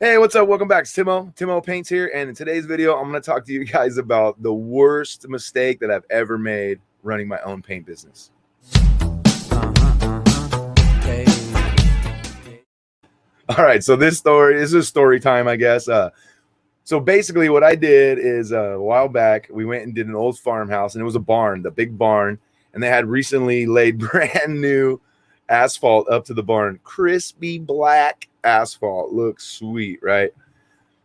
Hey, what's up? Welcome back. It's Timo Paints here, and in today's video, I'm going to talk to you guys about the worst mistake that I've ever made running my own paint business. Hey. All right, so this is story time, I guess. So basically, what I did is a while back, we went and did an old farmhouse, and it was a barn, the big barn, and they had recently laid brand new asphalt up to the barn, crispy black asphalt. Looks sweet, right?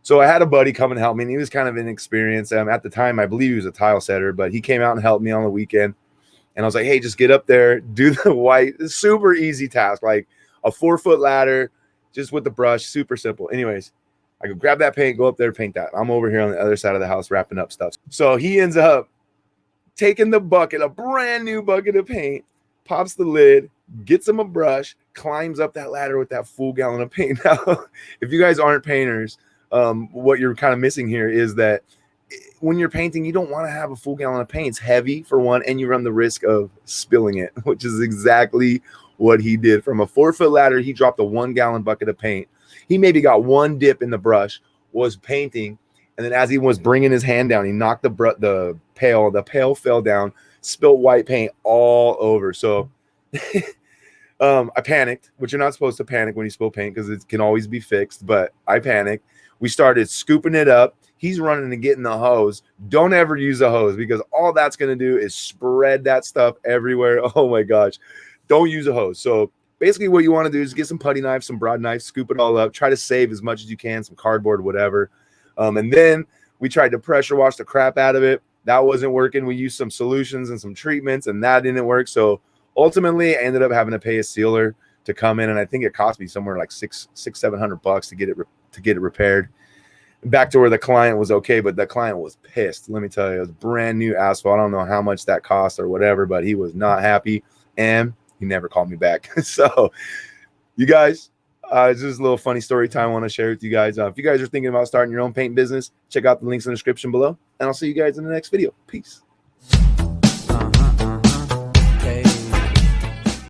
So I had a buddy come and help me, and he was kind of inexperienced. At the time, I believe he was a tile setter, but he came out and helped me on the weekend. And I was like, hey, just get up there, do the white, super easy task, like a 4-foot ladder, just with the brush, super simple. Anyways, I go grab that paint, go up there, paint that. I'm over here on the other side of the house wrapping up stuff. So he ends up taking the bucket, a brand new bucket of paint, pops the lid, gets him a brush, climbs up that ladder with that full gallon of paint. Now, if you guys aren't painters, what you're kind of missing here is that when you're painting, you don't want to have a full gallon of paint. It's heavy for one, and you run the risk of spilling it, which is exactly what he did. From a 4-foot ladder, he dropped a 1-gallon bucket of paint. He maybe got one dip in the brush, was painting, and then as he was bringing his hand down, he knocked the pail. The pail fell down, spilled white paint all over. So I panicked, which you're not supposed to panic when you spill paint because it can always be fixed, but I panicked. We started scooping it up. He's running and getting the hose. Don't ever use a hose because all that's going to do is spread that stuff everywhere. Oh my gosh. Don't use a hose. So basically what you want to do is get some putty knife, some broad knife, scoop it all up, try to save as much as you can, some cardboard, whatever. And then we tried to pressure wash the crap out of it. That wasn't working. We used some solutions and some treatments, and that didn't work. So ultimately I ended up having to pay a sealer to come in, and I think it cost me somewhere like $700 to get it repaired back to where the client was okay. But the client was pissed. Let me tell you, it was brand new asphalt. I don't know how much that cost or whatever, but he was not happy, and he never called me back. So you guys, it's just a little funny story time I want to share with you guys. If you guys are thinking about starting your own paint business, check out the links in the description below, and I'll see you guys in the next video. Peace.